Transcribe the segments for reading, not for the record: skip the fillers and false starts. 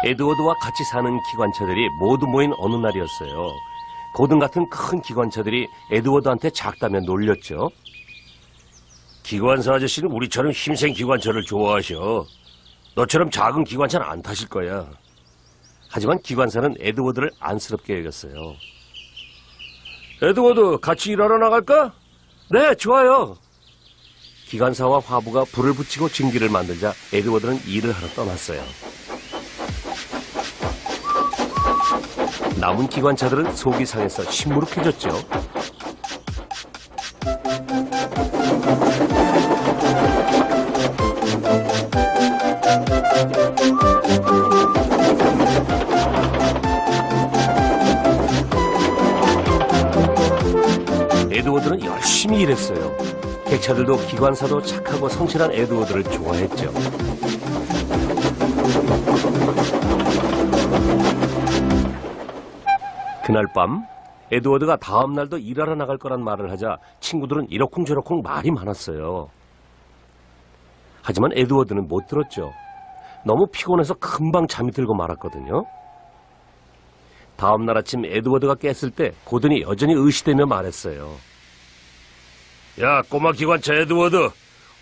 에드워드와 같이 사는 기관차들이 모두 모인 어느 날이었어요. 고든 같은 큰 기관차들이 에드워드한테 작다며 놀렸죠. 기관사 아저씨는 우리처럼 힘센 기관차를 좋아하셔. 너처럼 작은 기관차는 안 타실 거야. 하지만 기관사는 에드워드를 안쓰럽게 여겼어요. 에드워드, 같이 일하러 나갈까? 네, 좋아요. 기관사와 화부가 불을 붙이고 증기를 만들자 에드워드는 일을 하러 떠났어요. 남은 기관차들은 속이 상해서 시무룩해졌죠. 에드워드는 열심히 일했어요. 객차들도 기관사도 착하고 성실한 에드워드를 좋아했죠. 그날 밤 에드워드가 다음 날도 일하러 나갈 거란 말을 하자 친구들은 이러쿵저러쿵 말이 많았어요. 하지만 에드워드는 못 들었죠. 너무 피곤해서 금방 잠이 들고 말았거든요. 다음 날 아침 에드워드가 깼을 때 고든이 여전히 의시되며 말했어요. 야, 꼬마 기관차 에드워드,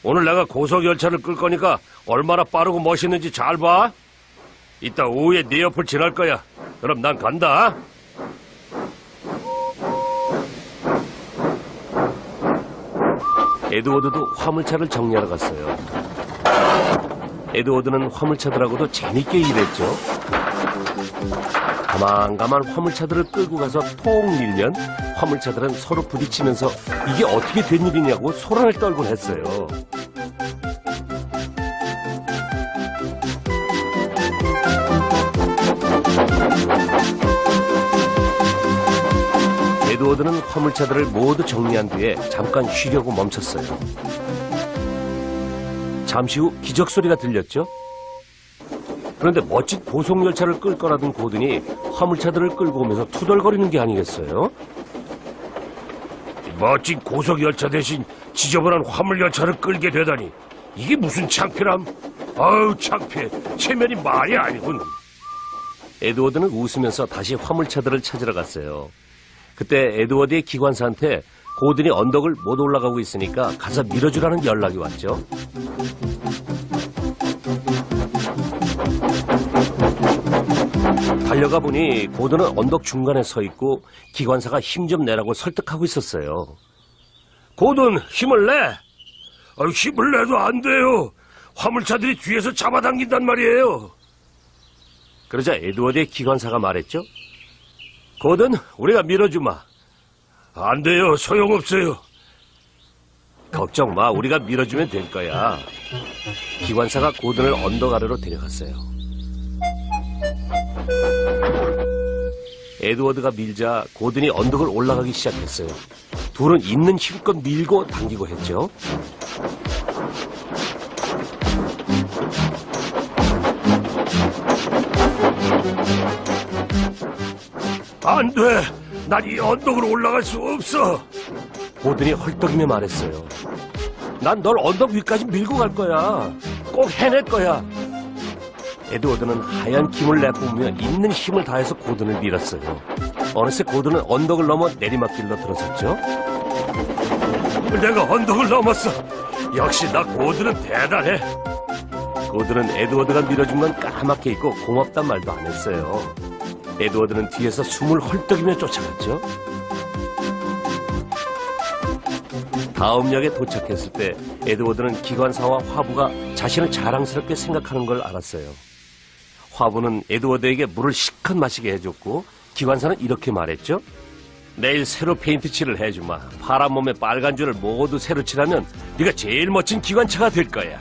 오늘 내가 고속열차를 끌 거니까 얼마나 빠르고 멋있는지 잘 봐. 이따 오후에 네 옆을 지날 거야. 그럼 난 간다. 에드워드도 화물차를 정리하러 갔어요. 에드워드는 화물차들하고도 재밌게 일했죠. 가만가만 화물차들을 끌고 가서 통 밀면 화물차들은 서로 부딪히면서 이게 어떻게 된 일이냐고 소란을 떨곤 했어요. 에드워드는 화물차들을 모두 정리한 뒤에 잠깐 쉬려고 멈췄어요. 잠시 후 기적 소리가 들렸죠? 그런데 멋진 고속열차를 끌 거라던 고든이 화물차들을 끌고 오면서 투덜거리는 게 아니겠어요? 멋진 고속열차 대신 지저분한 화물열차를 끌게 되다니 이게 무슨 창피람? 아우 창피해. 체면이 말이 아니군. 에드워드는 웃으면서 다시 화물차들을 찾으러 갔어요. 그때 에드워드의 기관사한테 고든이 언덕을 못 올라가고 있으니까 가서 밀어주라는 연락이 왔죠. 달려가 보니 고든은 언덕 중간에 서 있고 기관사가 힘 좀 내라고 설득하고 있었어요. 고든, 힘을 내! 힘을 내도 안 돼요. 화물차들이 뒤에서 잡아당긴단 말이에요. 그러자 에드워드의 기관사가 말했죠. 고든, 우리가 밀어주마. 안 돼요. 소용없어요. 걱정 마. 우리가 밀어주면 될 거야. 기관사가 고든을 언덕 아래로 데려갔어요. 에드워드가 밀자 고든이 언덕을 올라가기 시작했어요. 둘은 있는 힘껏 밀고 당기고 했죠. 안 돼! 난 이 언덕으로 올라갈 수 없어! 고든이 헐떡이며 말했어요. 난 널 언덕 위까지 밀고 갈 거야. 꼭 해낼 거야. 에드워드는 하얀 김을 내뿜으며 있는 힘을 다해서 고든을 밀었어요. 어느새 고든은 언덕을 넘어 내리막길로 들어섰죠. 내가 언덕을 넘었어. 역시 나 고든은 대단해. 고든은 에드워드가 밀어준 건 까맣게 잊고 고맙단 말도 안 했어요. 에드워드는 뒤에서 숨을 헐떡이며 쫓아갔죠. 다음 역에 도착했을 때 에드워드는 기관사와 화부가 자신을 자랑스럽게 생각하는 걸 알았어요. 화부는 에드워드에게 물을 실컷 마시게 해줬고 기관사는 이렇게 말했죠. 내일 새로 페인트 칠을 해주마. 파란 몸에 빨간 줄을 모두 새로 칠하면 네가 제일 멋진 기관차가 될 거야.